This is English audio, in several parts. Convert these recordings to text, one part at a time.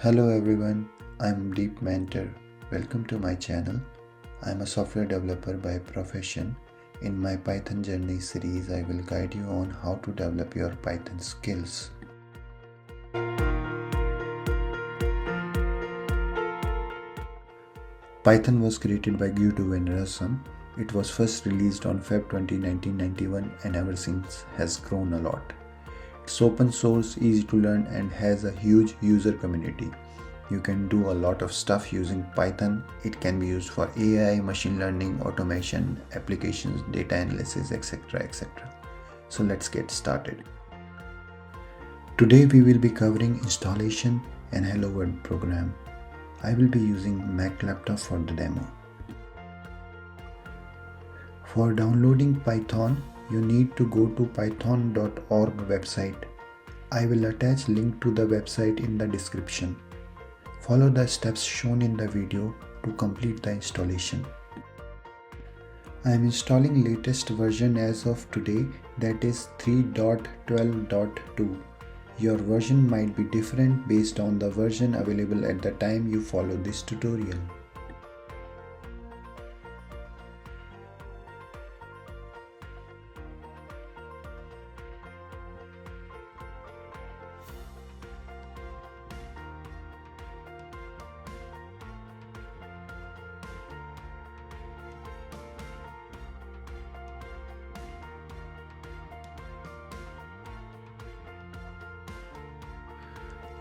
Hello everyone, I'm Deep Mentor. Welcome to my channel. I'm a software developer by profession. In my Python Journey series, I will guide you on how to develop your Python skills. Python was created by Guido van Rossum. It was first released on Feb 20, 1991 and ever since has grown a lot. It's open source, easy to learn and has a huge user community. You can do a lot of stuff using Python. It can be used for AI, machine learning, automation, applications, data analysis, etc. etc. So let's get started. Today we will be covering installation and Hello World program. I will be using Mac laptop for the demo. For downloading Python, you need to go to python.org website. I will attach link to the website in the description. Follow the steps shown in the video to complete the installation. I am installing latest version as of today, that is 3.12.2. Your version might be different based on the version available at the time you follow this tutorial.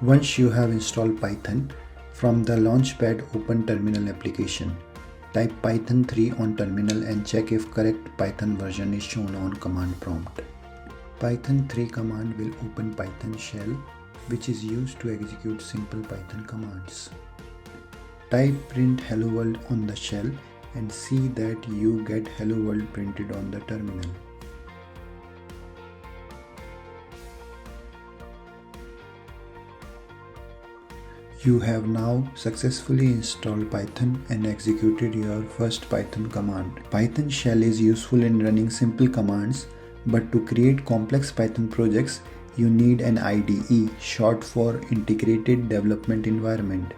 Once you have installed Python, from the Launchpad open Terminal application. Type Python 3 on terminal and check if correct Python version is shown on command prompt. Python 3 command will open Python shell, which is used to execute simple Python commands. Type print hello world on the shell and see that you get hello world printed on the terminal. You have now successfully installed Python and executed your first Python command. Python shell is useful in running simple commands, but to create complex Python projects, you need an IDE, short for Integrated Development Environment.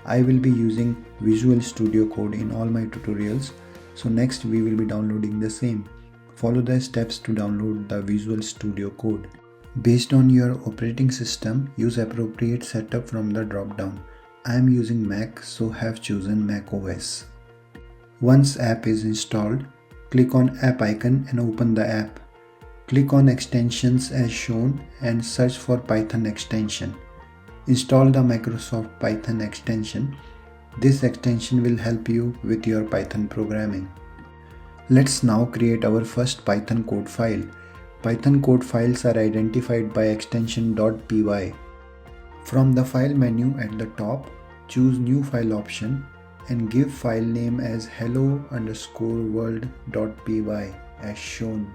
I will be using Visual Studio Code in all my tutorials, so next we will be downloading the same. Follow the steps to download the Visual Studio Code. Based on your operating system, use appropriate setup from the drop-down. I am using Mac, so have chosen Mac OS. Once app is installed, click on app icon and open the app. Click on extensions as shown and search for Python extension. Install the Microsoft Python extension. This extension will help you with your Python programming. Let's now create our first Python code file. Python code files are identified by extension .py. From the file menu at the top, choose new file option and give file name as hello_world.py as shown.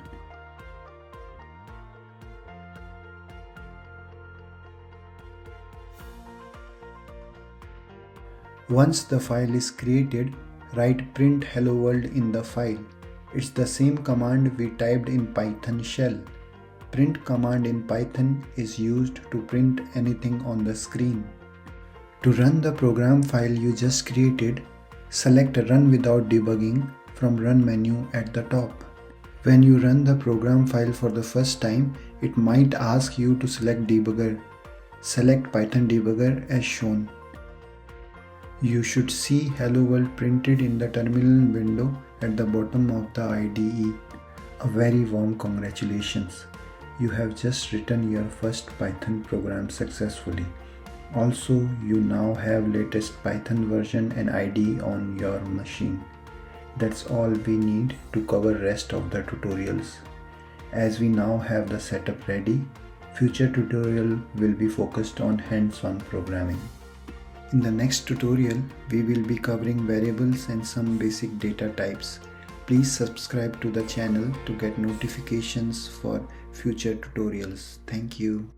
Once the file is created, write print hello world in the file. It's the same command we typed in Python shell. Print command in Python is used to print anything on the screen. To run the program file you just created, select Run Without Debugging from Run menu at the top. When you run the program file for the first time, it might ask you to select debugger. Select Python debugger as shown. You should see Hello World printed in the terminal window at the bottom of the IDE. A very warm congratulations. You have just written your first Python program successfully. Also, you now have latest Python version and IDE on your machine. That's all we need to cover rest of the tutorials. As we now have the setup ready, future tutorial will be focused on hands-on programming. In the next tutorial, we will be covering variables and some basic data types. Please subscribe to the channel to get notifications for future tutorials. Thank you.